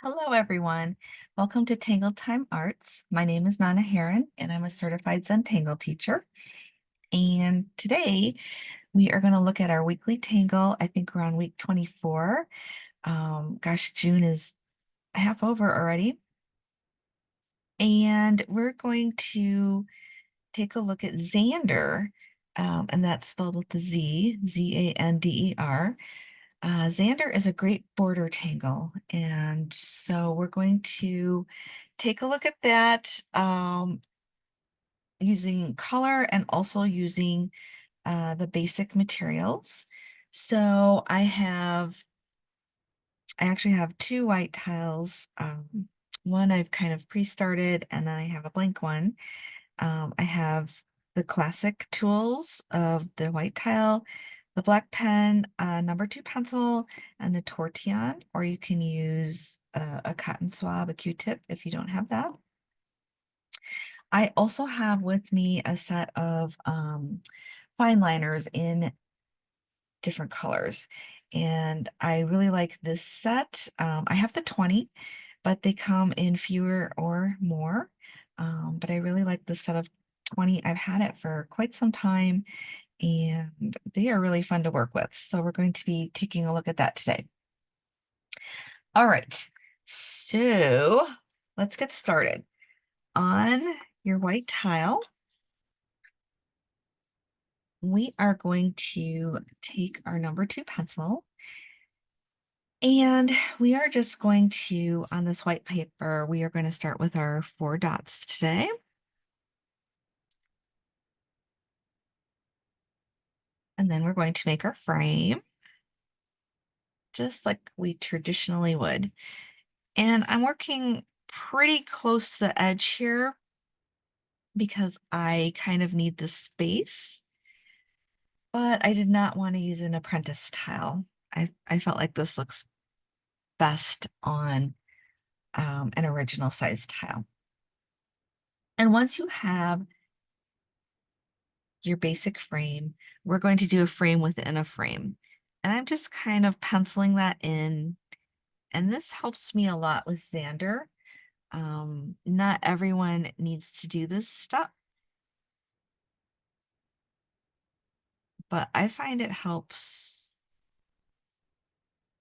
Hello, everyone. Welcome to Tangle Time Arts. My name is Nana Heron, and I'm a certified Zentangle teacher. And today we are going to look at our weekly Tangle. I think we're on week 24. Gosh, June is half over already. And we're going to take a look at Xander, and that's spelled with the Z, Zander. Xander is a great border tangle, and so we're going to take a look at that using color and also using the basic materials. So I actually have two white tiles. One I've kind of pre-started, and then I have a blank one. I have the classic tools of the white tile, the black pen, number 2 pencil, and a tortillon, or you can use a cotton swab, a Q-tip if you don't have that. I also have with me a set of fine liners in different colors, and I really like this set. I have the 20, but they come in fewer or more. But I really like the set of 20. I've had it for quite some time, and they are really fun to work with. So we're going to be taking a look at that today. All right, so let's get started. On your white tile, we are going to take our number 2 pencil, and we are just going to, on this white paper, we are going to start with our 4 dots today. And then we're going to make our frame, just like we traditionally would. And I'm working pretty close to the edge here because I kind of need the space, but I did not want to use an apprentice tile. I felt like this looks best on an original size tile. And once you have your basic frame, we're going to do a frame within a frame. And I'm just kind of penciling that in. And this helps me a lot with Xander. Not everyone needs to do this step, but I find it helps,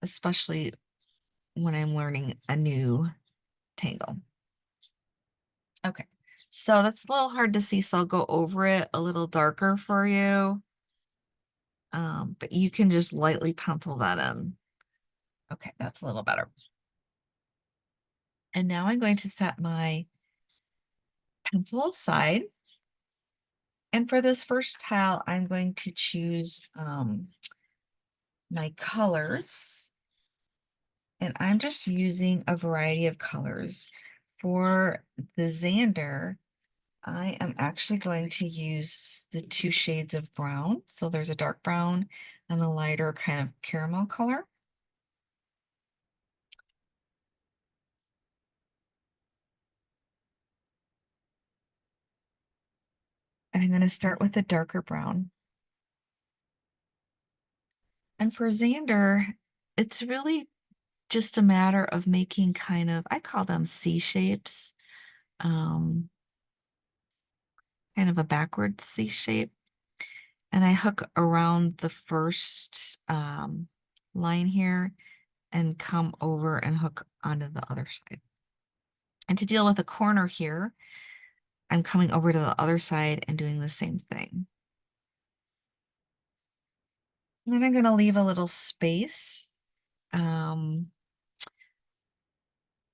especially when I'm learning a new tangle. Okay, so that's a little hard to see, so I'll go over it a little darker for you. But you can just lightly pencil that in. Okay, that's a little better. And now I'm going to set my pencil aside. And for this first tile, I'm going to choose my colors. And I'm just using a variety of colors. For the Xander, I am actually going to use the 2 shades of brown. So there's a dark brown and a lighter kind of caramel color. And I'm going to start with a darker brown. And for Xander, it's really just a matter of making kind of, I call them C shapes, kind of a backward C shape. And I hook around the first line here and come over and hook onto the other side. And to deal with the corner here, I'm coming over to the other side and doing the same thing. And then I'm going to leave a little space.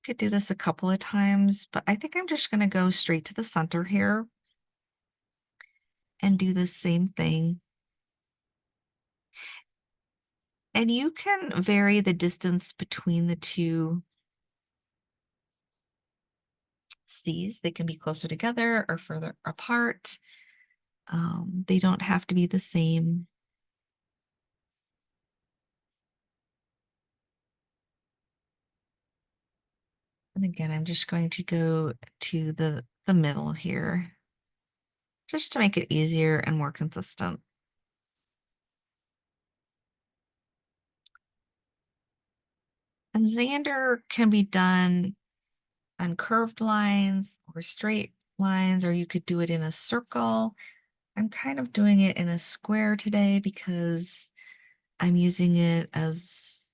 Could do this a couple of times, but I think I'm just going to go straight to the center here and do the same thing. And you can vary the distance between the 2 C's. They can be closer together or further apart. They don't have to be the same. And again, I'm just going to go to the middle here, just to make it easier and more consistent. And Xander can be done on curved lines or straight lines, or you could do it in a circle. I'm kind of doing it in a square today because I'm using it as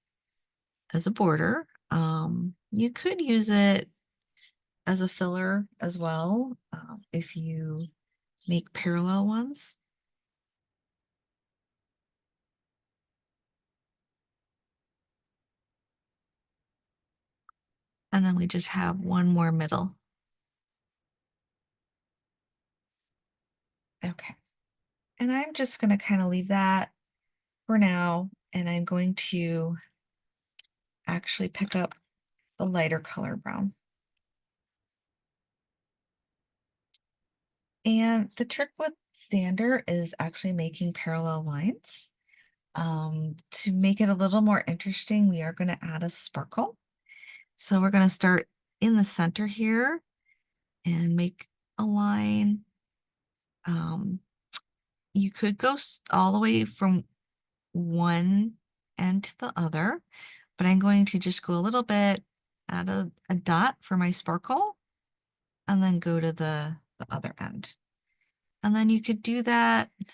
a border. You could use it as a filler as well, if you make parallel ones. And then we just have one more middle. Okay. And I'm just going to kind of leave that for now. And I'm going to actually pick up the lighter color brown. And the trick with Zander is actually making parallel lines. To make it a little more interesting, we are going to add a sparkle. So we're going to start in the center here and make a line. You could go all the way from one end to the other, but I'm going to just go a little bit, add a dot for my sparkle, and then go to the other end. And then you could do that. You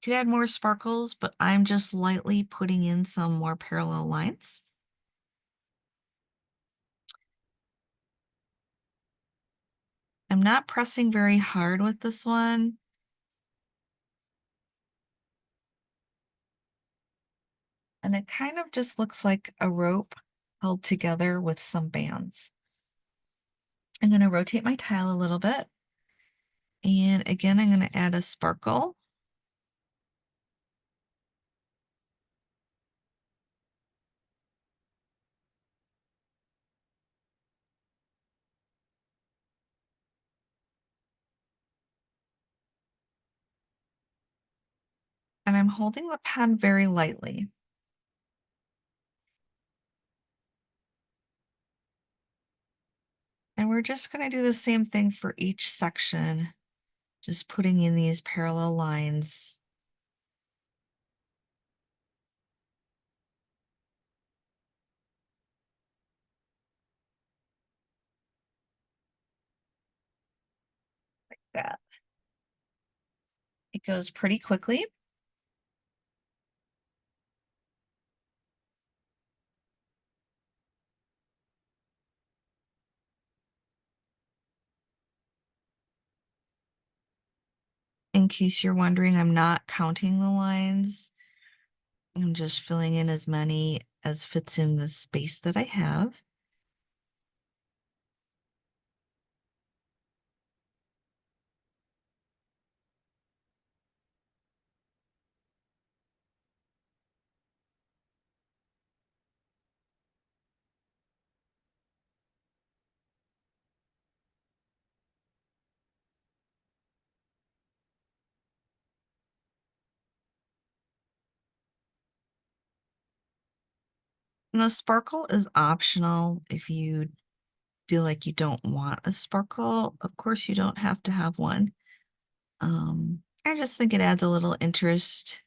could add more sparkles, but I'm just lightly putting in some more parallel lines. I'm not pressing very hard with this one. And it kind of just looks like a rope held together with some bands. I'm going to rotate my tile a little bit. And again, I'm going to add a sparkle. And I'm holding the pen very lightly. And we're just going to do the same thing for each section, just putting in these parallel lines. Like that. It goes pretty quickly. In case you're wondering, I'm not counting the lines. I'm just filling in as many as fits in the space that I have. And the sparkle is optional if you feel like you don't want a sparkle. Of course, you don't have to have one. I just think it adds a little interest.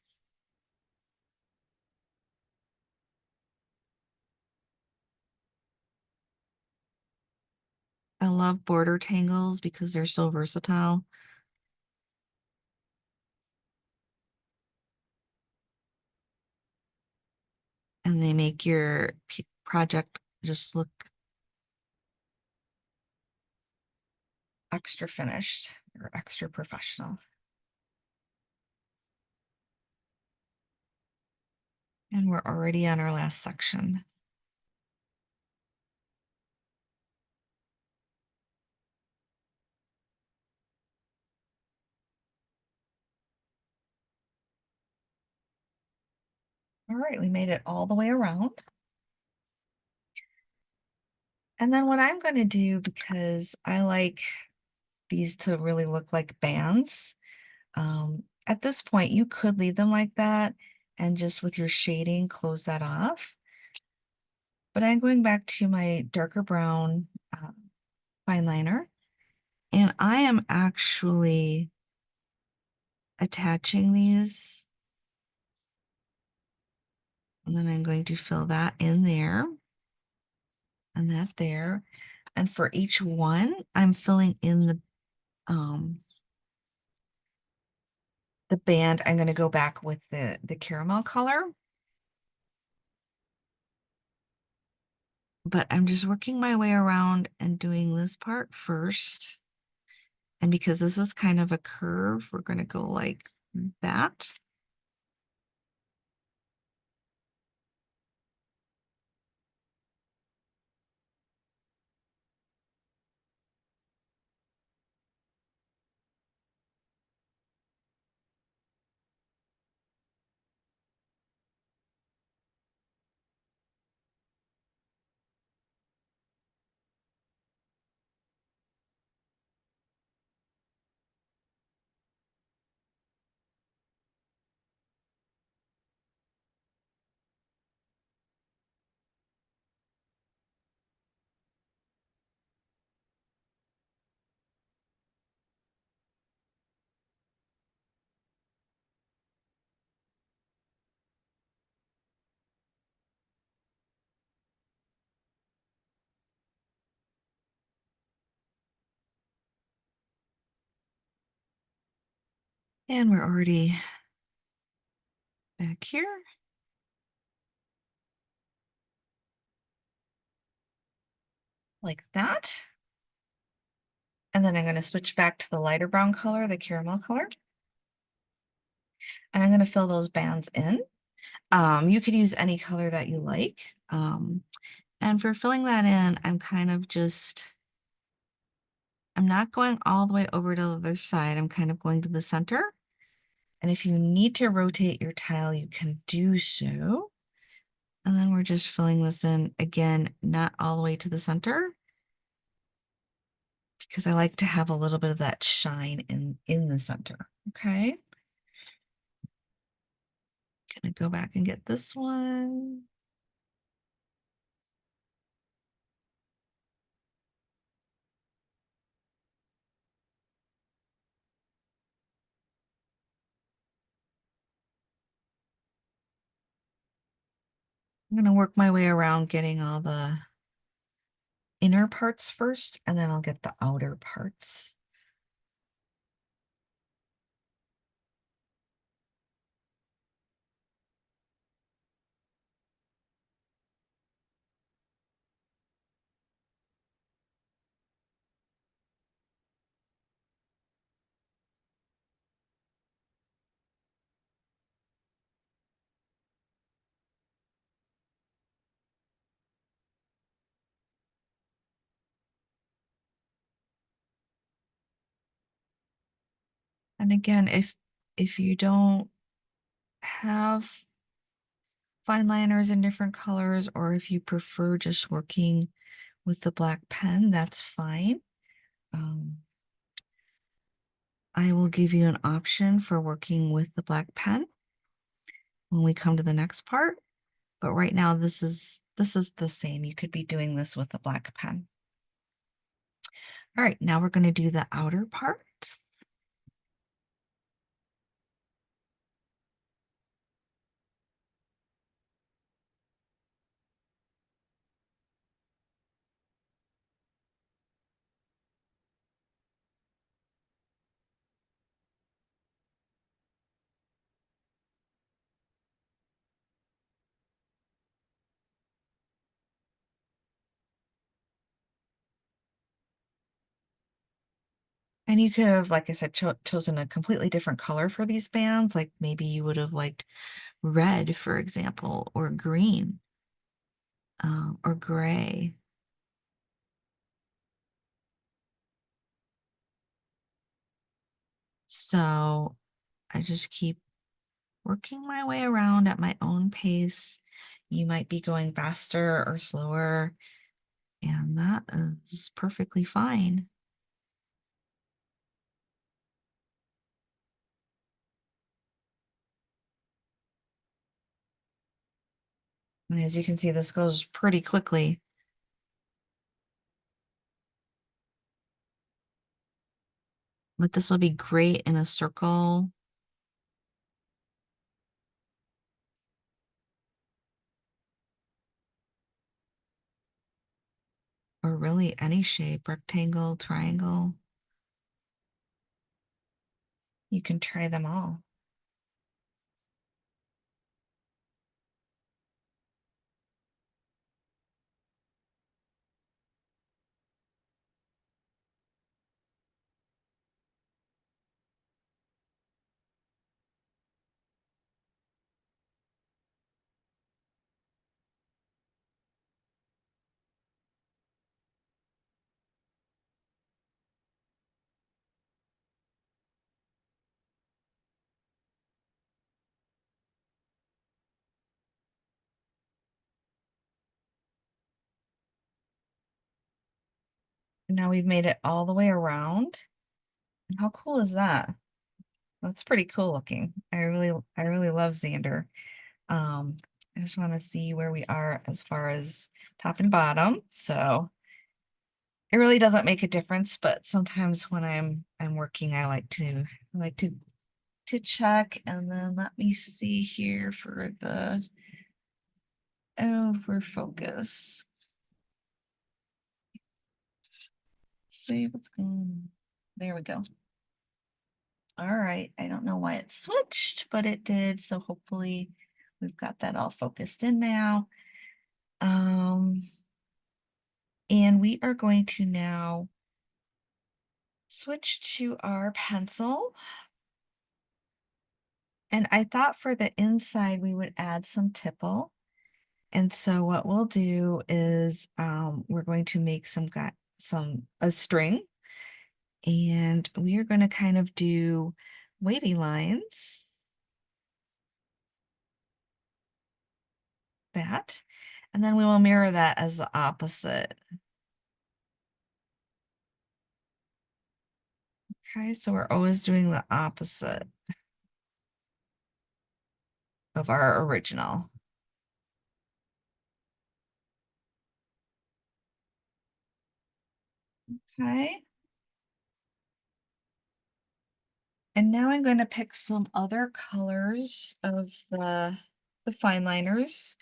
I love border tangles because they're so versatile. And they make your project just look extra finished or extra professional. And we're already on our last section. All right, we made it all the way around. And then what I'm going to do, because I like these to really look like bands, at this point, you could leave them like that and just with your shading, close that off. But I'm going back to my darker brown fine liner, and I am actually attaching these And then I'm going to fill that in there and that there. And for each one, I'm filling in the band. I'm going to go back with the caramel color. But I'm just working my way around and doing this part first. And because this is kind of a curve, we're going to go like that. And we're already back here. Like that. And then I'm going to switch back to the lighter brown color, the caramel color. And I'm going to fill those bands in. You could use any color that you like. And for filling that in, I'm kind of just, I'm not going all the way over to the other side. I'm kind of going to the center. And if you need to rotate your tile, you can do so. And then we're just filling this in again, not all the way to the center, because I like to have a little bit of that shine in the center. Okay. Gonna go back and get this one. I'm gonna work my way around getting all the inner parts first, and then I'll get the outer parts. And again, if you don't have fine liners in different colors, or if you prefer just working with the black pen, that's fine. I will give you an option for working with the black pen when we come to the next part. But right now, this is the same. You could be doing this with a black pen. All right, now we're going to do the outer parts. And you could have, like I said, chosen a completely different color for these bands. Like maybe you would have liked red, for example, or green, or gray. So I just keep working my way around at my own pace. You might be going faster or slower, and that is perfectly fine. And as you can see, this goes pretty quickly. But this will be great in a circle. really any shape, rectangle, triangle. You can try them all. Now we've made it all the way around. And how cool is that? That's pretty cool looking. I really love Xander. Um, I just want to see where we are as far as top and bottom. So it really doesn't make a difference, but sometimes when I'm working, I like to check, and then let me see here for the over focus. See what's going on. There we go. All right, I don't know why it switched, but it did. So hopefully we've got that all focused in now. And we are going to now switch to our pencil. And I thought for the inside we would add some tipple. And so what we'll do is we're going to make a string, and we are going to kind of do wavy lines, that, and then we will mirror that as the opposite. Okay, so we're always doing the opposite of our original. Okay. And now I'm going to pick some other colors of the fine liners.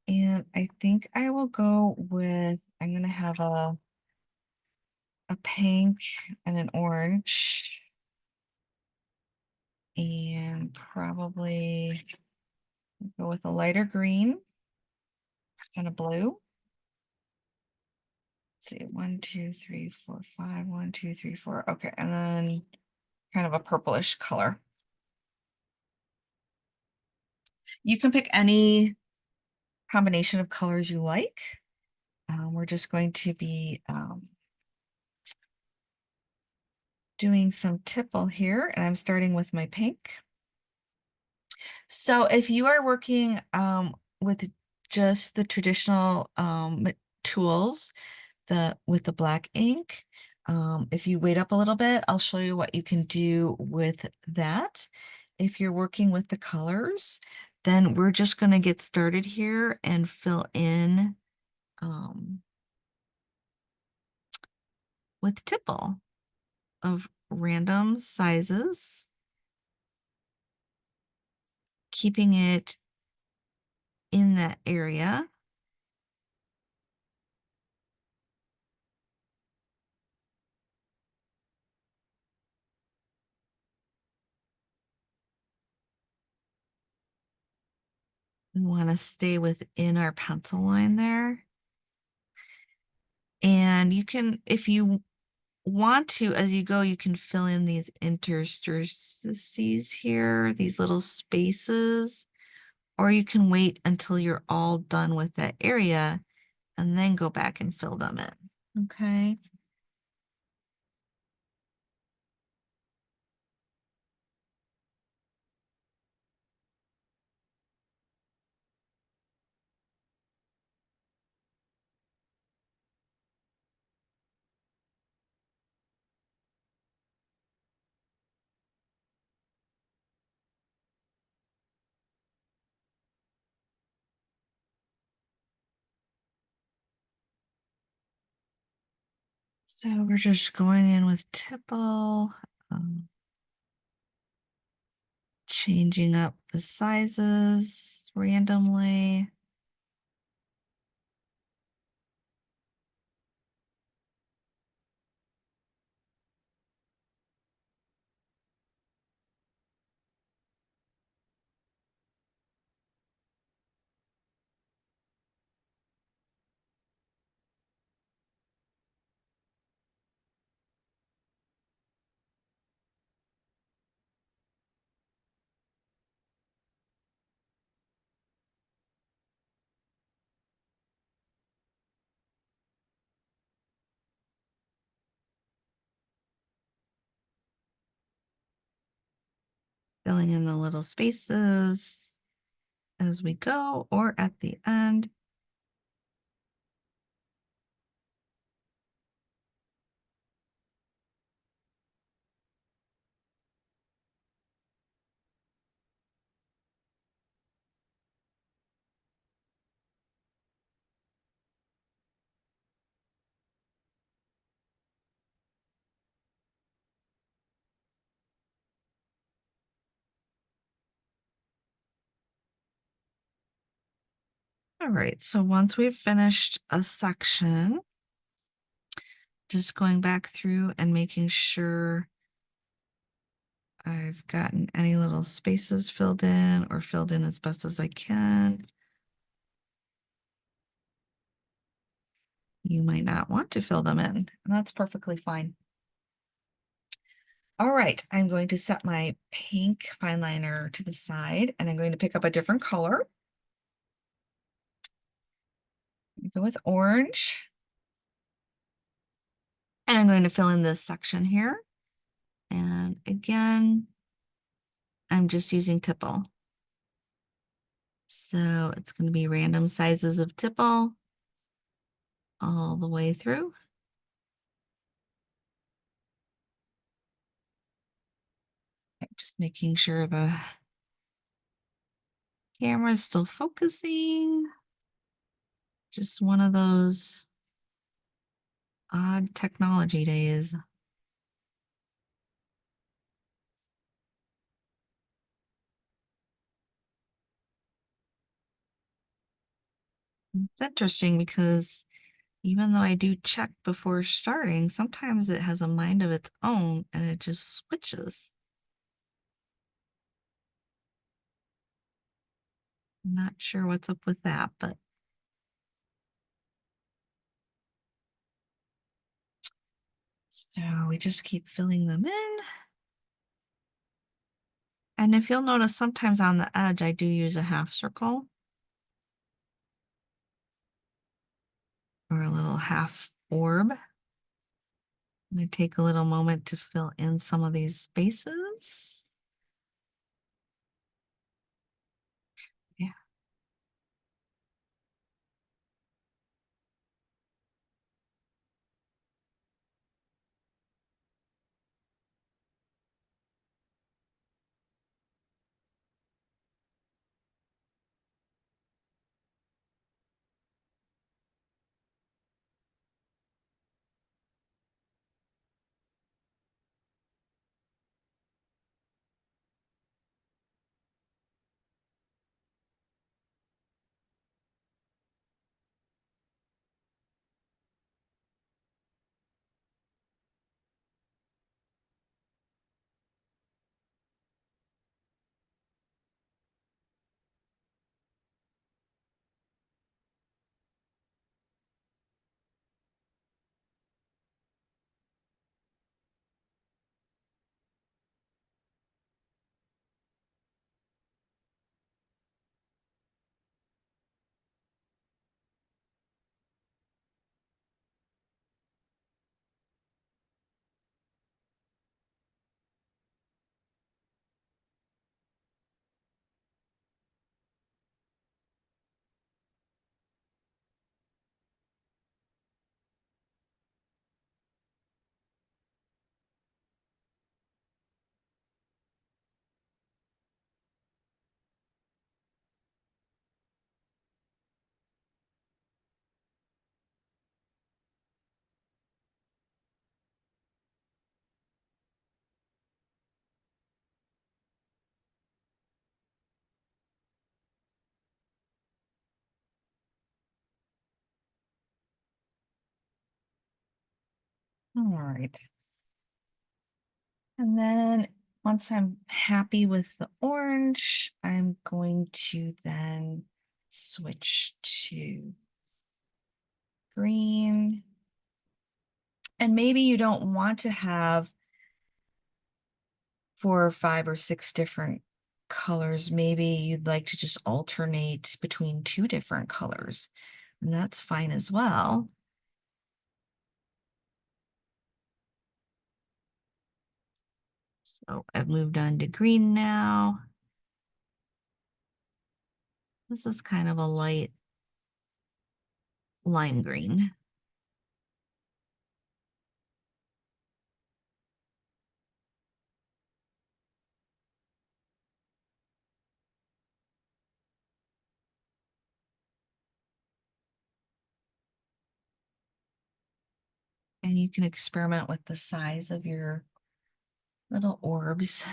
And I think I will go with, I'm going to have a pink and an orange. And probably go with a lighter green and a blue. Let's see, 1, 2, 3, 4, 5, 1, 2, 3, 4. Okay, and then kind of a purplish color. You can pick any combination of colors you like. We're just going to be doing some tipple here, and I'm starting with my pink. So if you are working with just the traditional tools, with the black ink, if you wait up a little bit, I'll show you what you can do with that. If you're working with the colors, then we're just going to get started here and fill in with tipple of random sizes, keeping it in that area. We want to stay within our pencil line there. And you can, if you want to, as you go, you can fill in these interstices here, these little spaces, or you can wait until you're all done with that area and then go back and fill them in. Okay. So we're just going in with tipple, changing up the sizes randomly. filling in the little spaces as we go or at the end. All right, so once we've finished a section, just going back through and making sure I've gotten any little spaces filled in or filled in as best as I can. You might not want to fill them in, and that's perfectly fine. All right, I'm going to set my pink fine liner to the side, and I'm going to pick up a different color. Go with orange. And I'm going to fill in this section here. And again, I'm just using Tipple. So it's going to be random sizes of Tipple all the way through. Just making sure the camera is still focusing. Just one of those odd technology days. It's interesting because even though I do check before starting, sometimes it has a mind of its own and it just switches. I'm not sure what's up with that, but so we just keep filling them in. And if you'll notice, sometimes on the edge, I do use a half circle or a little half orb. I'm going to take a little moment to fill in some of these spaces. Yeah. All right. And then once I'm happy with the orange, I'm going to then switch to green. And maybe you don't want to have 4 or 5 or 6 different colors. Maybe you'd like to just alternate between 2 different colors, and that's fine as well. So I've moved on to green now. This is kind of a light lime green. And you can experiment with the size of your little orbs.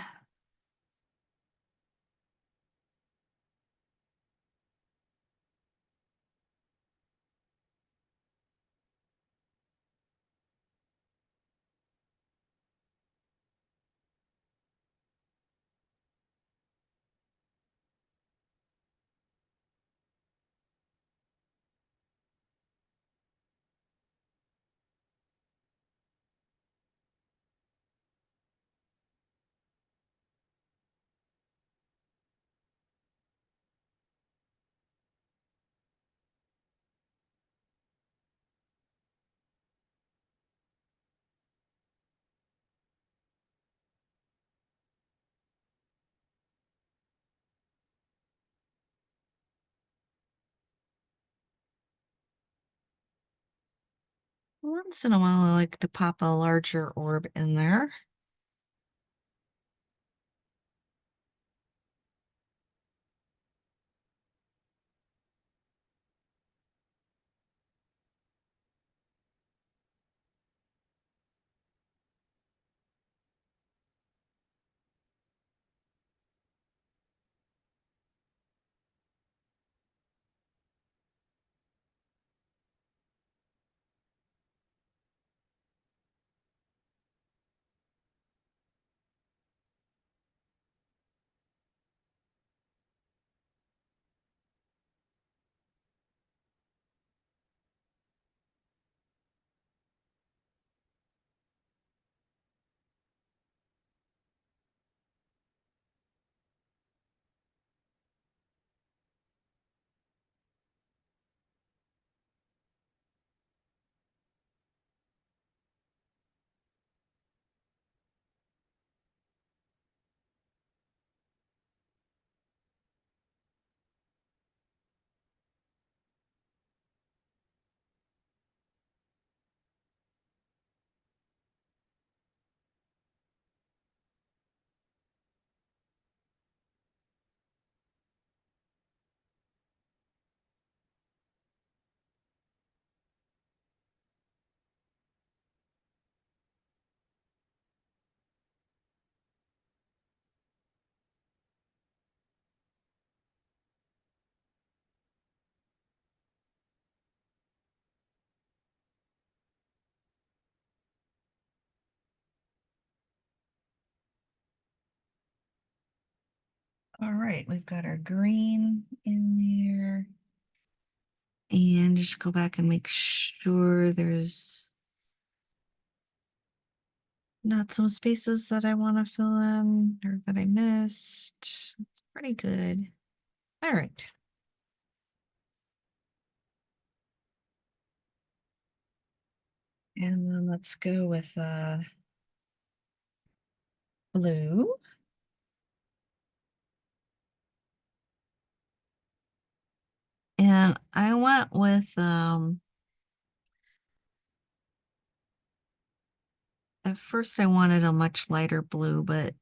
Once in a while, I like to pop a larger orb in there. All right, we've got our green in there. And just go back and make sure there's not some spaces that I want to fill in or that I missed. It's pretty good. All right. And then let's go with blue. And I went with at first I wanted a much lighter blue, but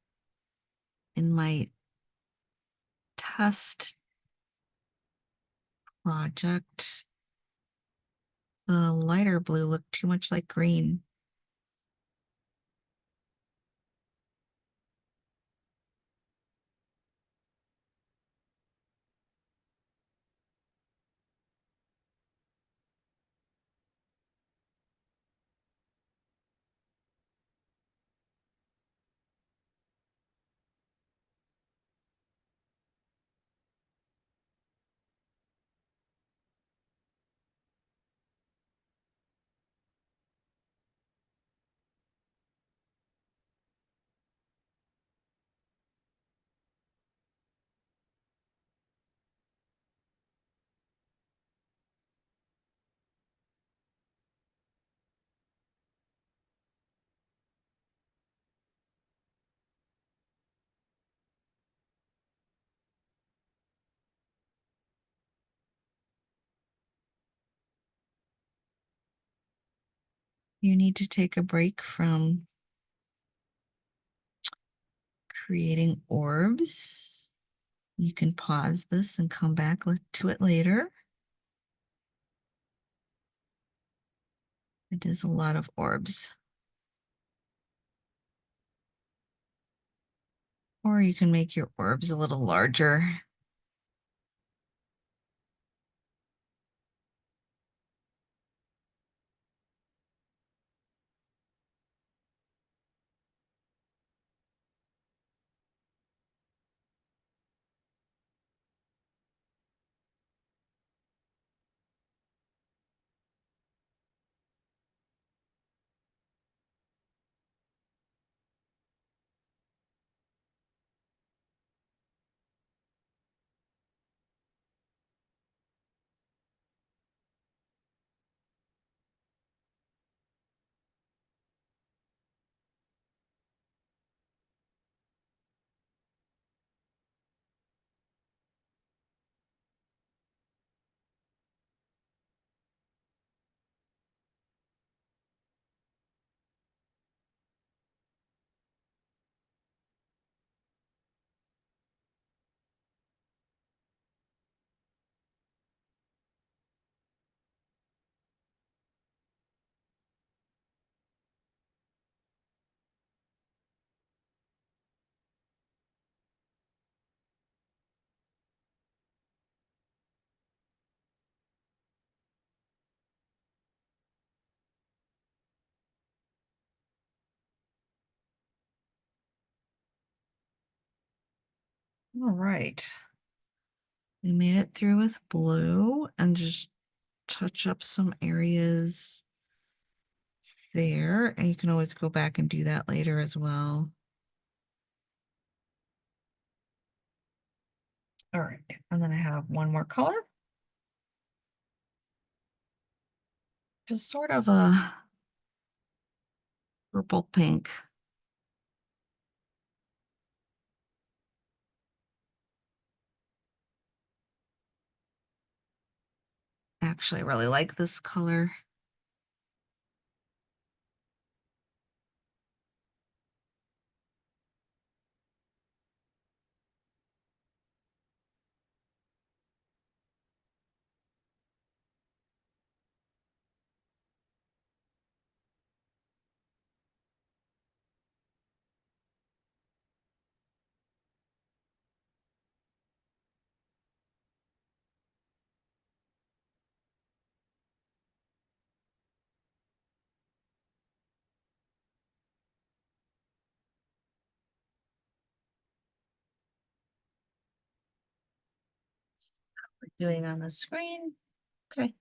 in my test project, the lighter blue looked too much like green. you need to take a break from creating orbs, you can pause this and come back to it later. It is a lot of orbs. Or you can make your orbs a little larger. All right. We made it through with blue and just touch up some areas there. And you can always go back and do that later as well. All right. And then I have one more color. Just sort of a purple pink. Actually, I really like this color. We're doing on the screen. Okay.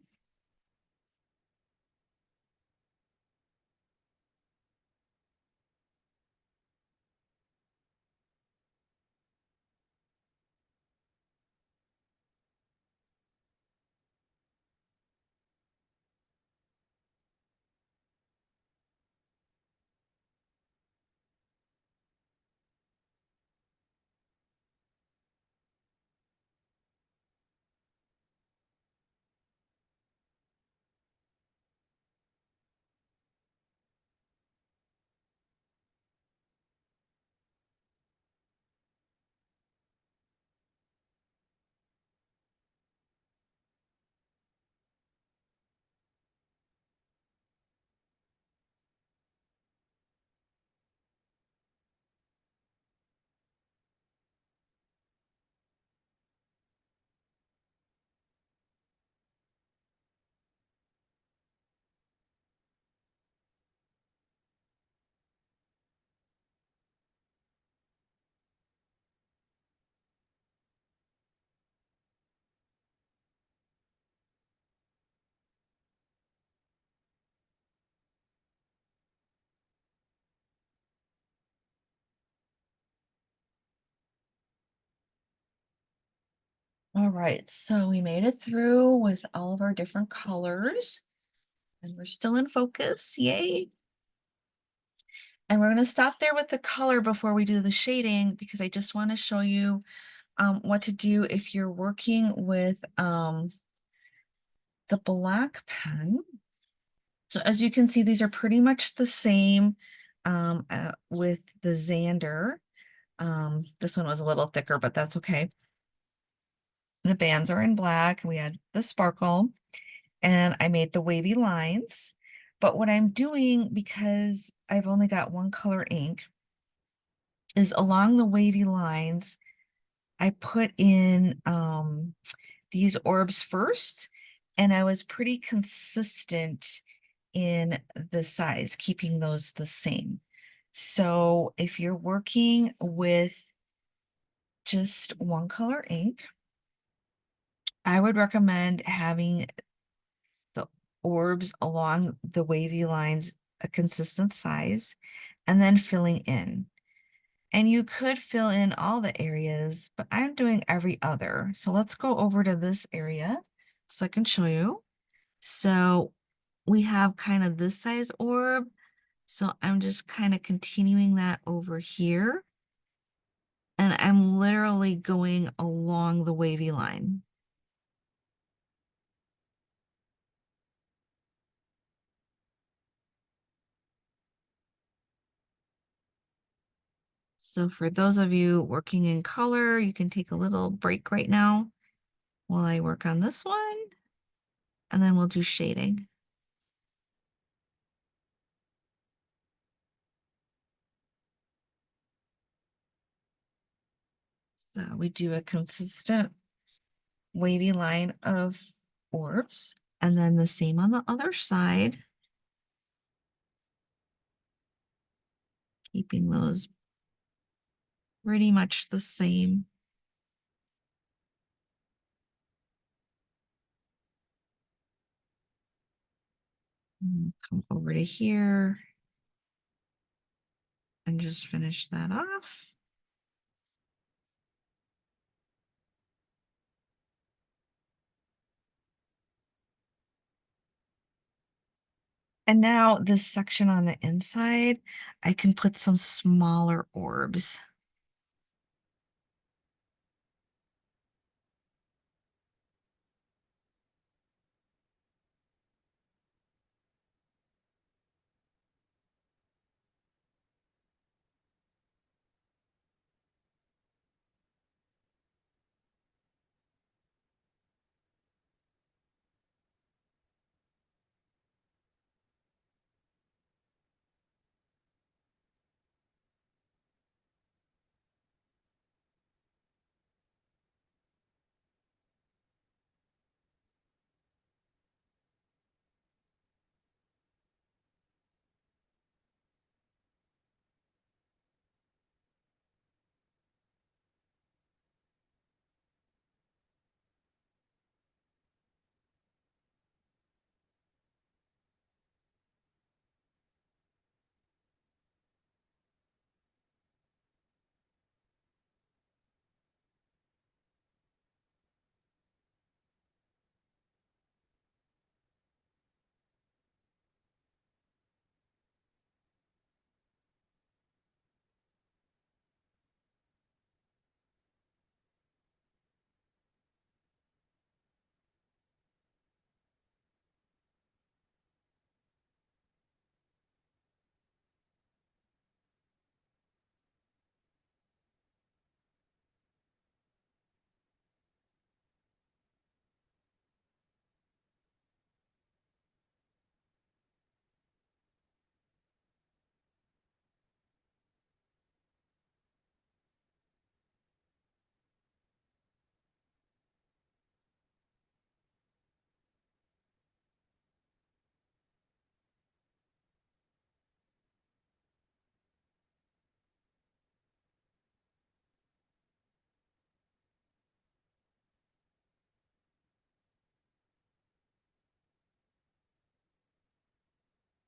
All right, so we made it through with all of our different colors and we're still in focus, yay. And we're gonna stop there with the color before we do the shading because I just wanna show you what to do if you're working with the black pen. So as you can see, these are pretty much the same with the Xander. This one was a little thicker, but that's okay. The bands are in black. We had the sparkle and I made the wavy lines. But what I'm doing, because I've only got one color ink, is along the wavy lines, I put in these orbs first, and I was pretty consistent in the size, keeping those the same. So if you're working with just one color ink, I would recommend having the orbs along the wavy lines a consistent size and then filling in. And you could fill in all the areas, but I'm doing every other. So let's go over to this area so I can show you. So we have kind of this size orb. So I'm just kind of continuing that over here. And I'm literally going along the wavy line. So for those of you working in color, you can take a little break right now while I work on this one, and then we'll do shading. So we do a consistent wavy line of orbs, and then the same on the other side, keeping those pretty much the same. Come over to here and just finish that off. And now this section on the inside, I can put some smaller orbs.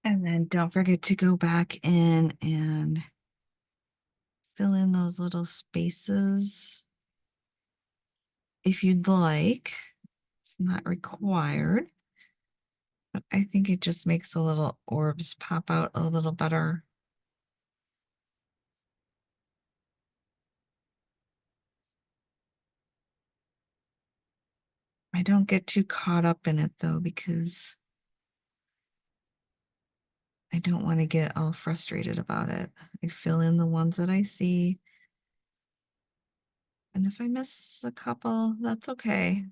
And then don't forget to go back in and fill in those little spaces if you'd like. It's not required, but I think it just makes the little orbs pop out a little better. I don't get too caught up in it though, because I don't want to get all frustrated about it. I fill in the ones that I see. And if I miss a couple, that's okay.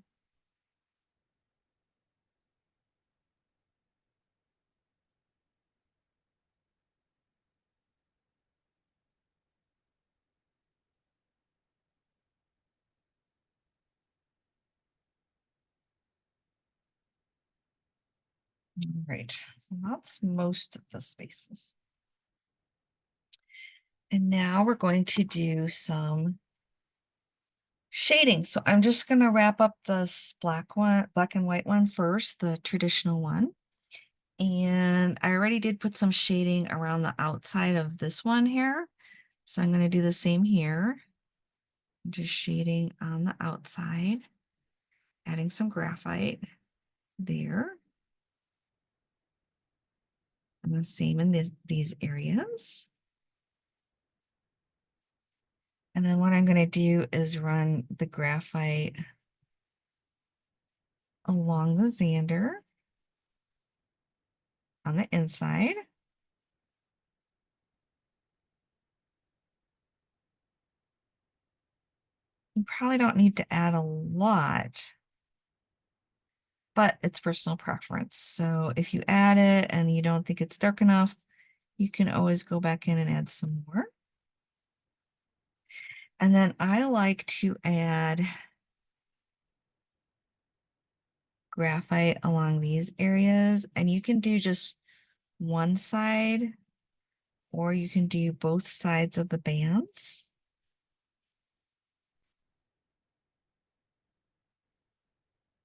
All right, so that's most of the spaces. And now we're going to do some shading. So I'm just going to wrap up this black and white one first, the traditional one. And I already did put some shading around the outside of this one here. So I'm going to do the same here. Just shading on the outside, adding some graphite there. And the same in these areas. And then what I'm going to do is run the graphite along the Xander on the inside. You probably don't need to add a lot, but it's personal preference. So if you add it and you don't think it's dark enough, you can always go back in and add some more. And then I like to add graphite along these areas, and you can do just one side or you can do both sides of the bands.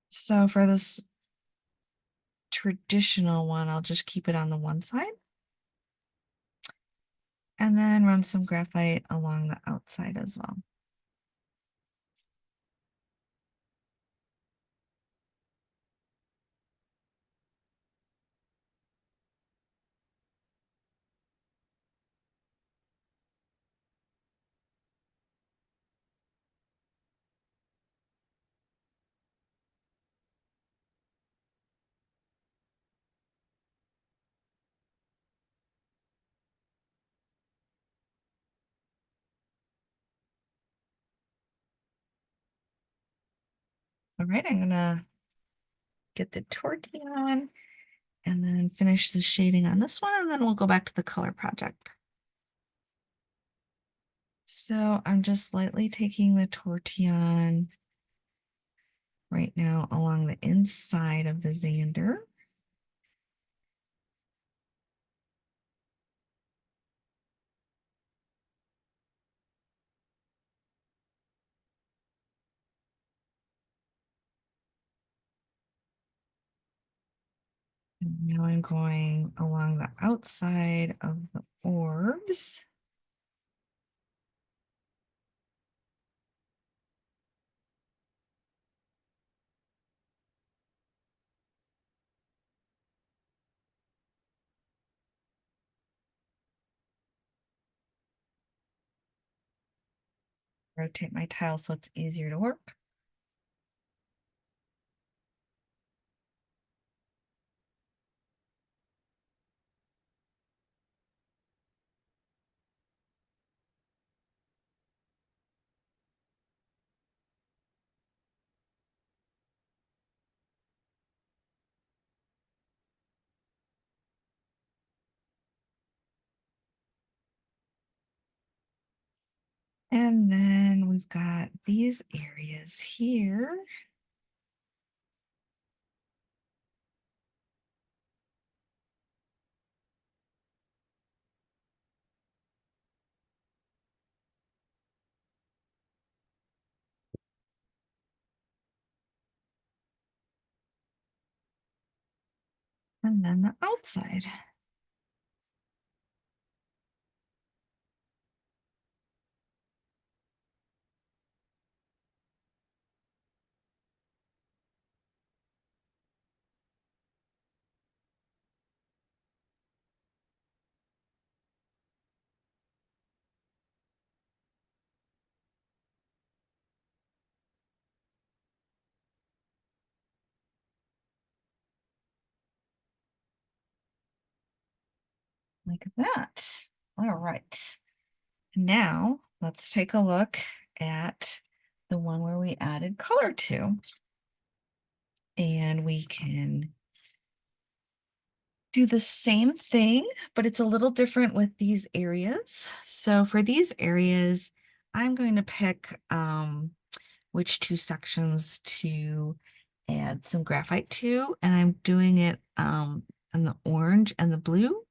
So for this traditional one, I'll just keep it on the one side and then run some graphite along the outside as well. All right, I'm gonna get the tortillon and then finish the shading on this one, and then we'll go back to the color project. So I'm just lightly taking the tortillon right now along the inside of the Xander. And now I'm going along the outside of the orbs. Rotate my tile so it's easier to work. And then we've got these areas here. And then the outside. like that. All right. Now let's take a look at the one where we added color to. And we can do the same thing, but it's a little different with these areas. So for these areas, I'm going to pick which two sections to add some graphite to, and I'm doing it in the orange and the blue,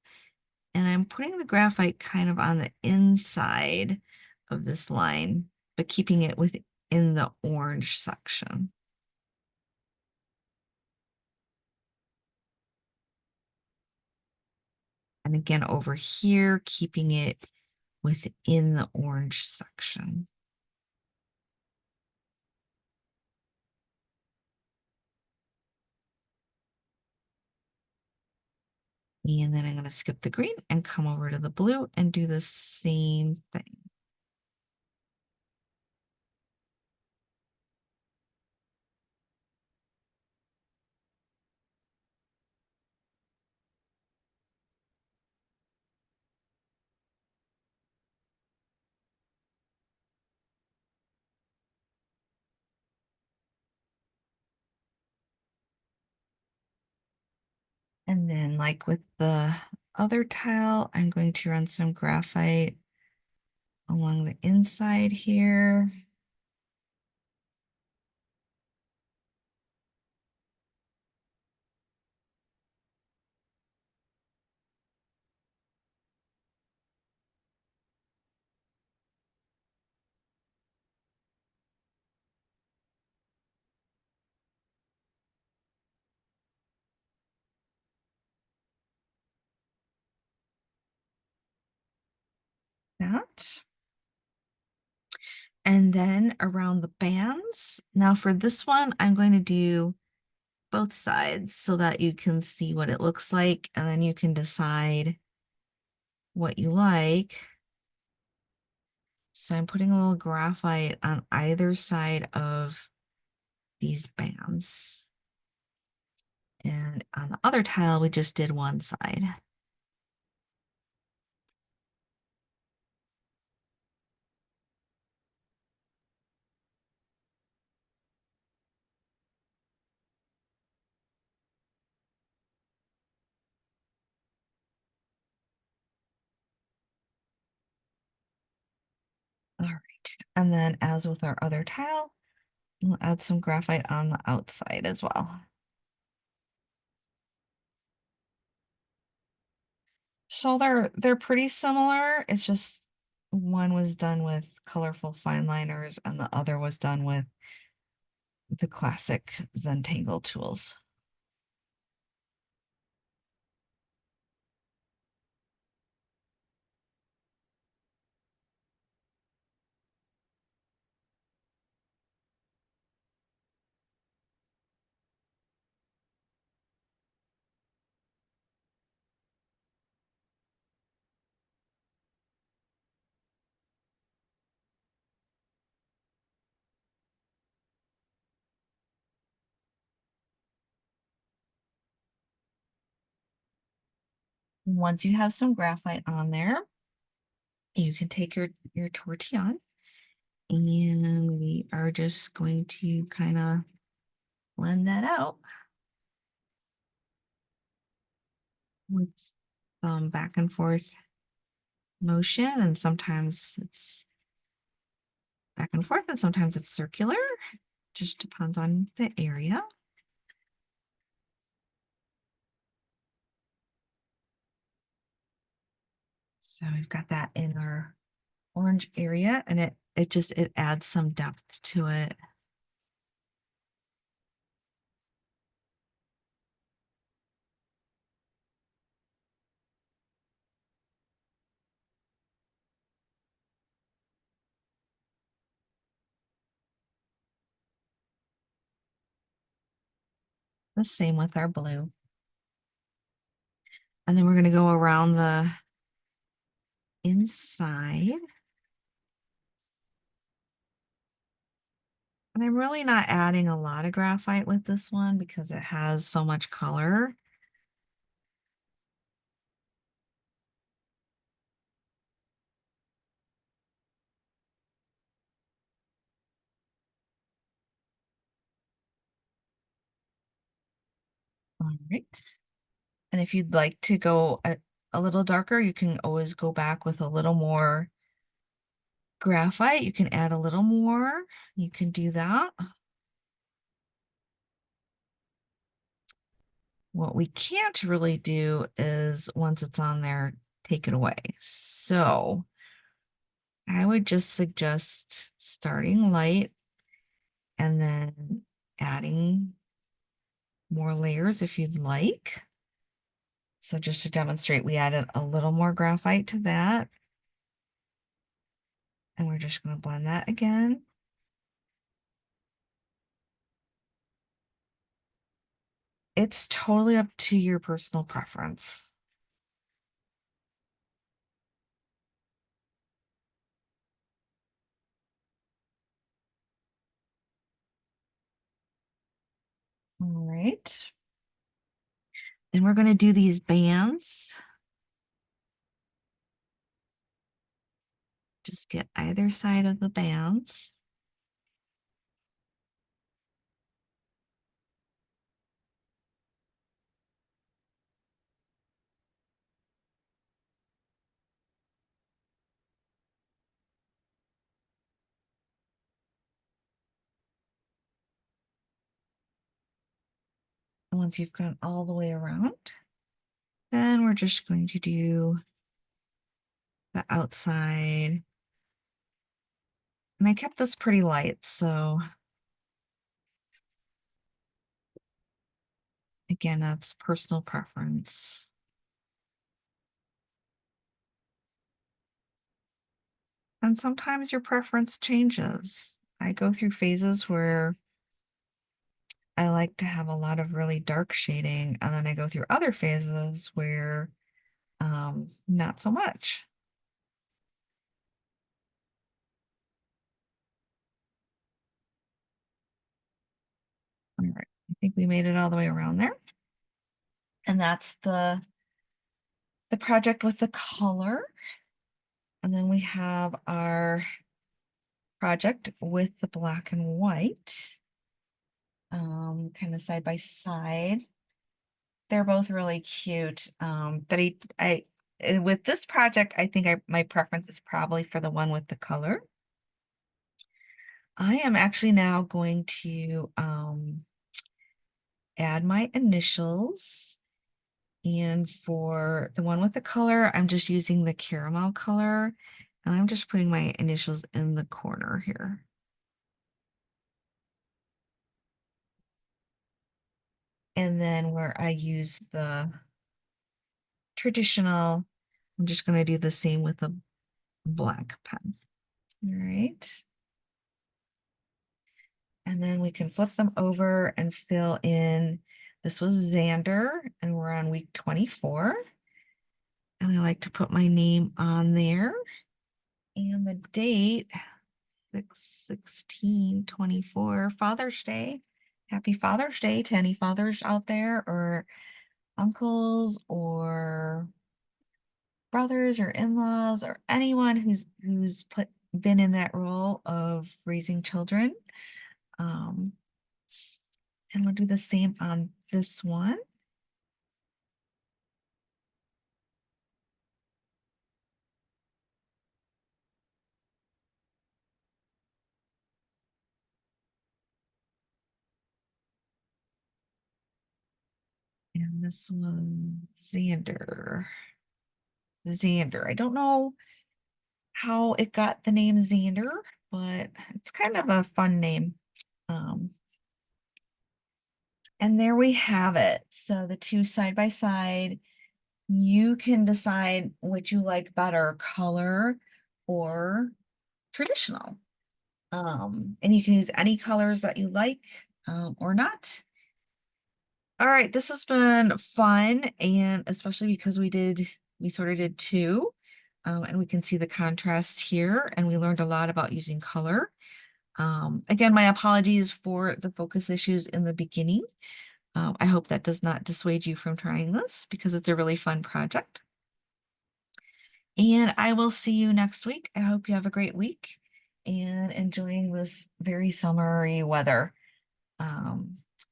and I'm putting the graphite kind of on the inside of this line, but keeping it within the orange section. And again, over here, keeping it within the orange section. And then I'm going to skip the green and come over to the blue and do the same thing. And then like with the other tile, I'm going to run some graphite along the inside here. That. And then around the bands. Now for this one, I'm going to do both sides so that you can see what it looks like, and then you can decide what you like. So I'm putting a little graphite on either side of these bands. And on the other tile, we just did one side. All right. And then as with our other tile, we'll add some graphite on the outside as well. So they're pretty similar. It's just one was done with colorful fine liners and the other was done with the classic Zentangle tools. Once you have some graphite on there, you can take your tortillon and we are just going to kind of blend that out with some back and forth motion, and sometimes it's back and forth and sometimes it's circular. Just depends on the area. So we've got that in our orange area, and it adds some depth to it. The same with our blue. And then we're going to go around the inside. And I'm really not adding a lot of graphite with this one because it has so much color. Right. And if you'd like to go a little darker, you can always go back with a little more graphite. You can add a little more. You can do that. What we can't really do is once it's on there, take it away. So I would just suggest starting light and then adding more layers if you'd like. So just to demonstrate, we added a little more graphite to that. And we're just going to blend that again. It's totally up to your personal preference. All right. Then we're going to do these bands. Just get either side of the bands. And once you've gone all the way around, then we're just going to do the outside. And I kept this pretty light, so again, that's personal preference. And sometimes your preference changes. I go through phases where I like to have a lot of really dark shading, and then I go through other phases where not so much. All right, I think we made it all the way around there. And that's the project with the color. And then we have our project with the black and white, kind of side by side. They're both really cute. But with this project, I think my preference is probably for the one with the color. I am actually now going to add my initials. And for the one with the color, I'm just using the caramel color. And I'm just putting my initials in the corner here. And then where I use the traditional, I'm just going to do the same with the black pen. All right. And then we can flip them over and fill in. This was Xander, and we're on week 24. And I like to put my name on there. And the date, 6/16/24, Father's Day. Happy Father's Day to any fathers out there, or uncles, or brothers, or in-laws, or anyone who's been in that role of raising children. And we'll do the same on this one. And this one, Xander. Xander. I don't know how it got the name Xander, but it's kind of a fun name. Um, and there we have it. So the two side by side, you can decide which you like better, color or traditional. And you can use any colors that you like or not. All right, this has been fun, and especially because we sort of did two, and we can see the contrast here, and we learned a lot about using color. Again, my apologies for the focus issues in the beginning. I hope that does not dissuade you from trying this because it's a really fun project. And I will see you next week. I hope you have a great week and enjoying this very summery weather.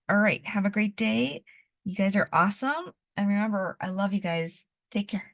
All right, have a great day. You guys are awesome. And remember, I love you guys. Take care.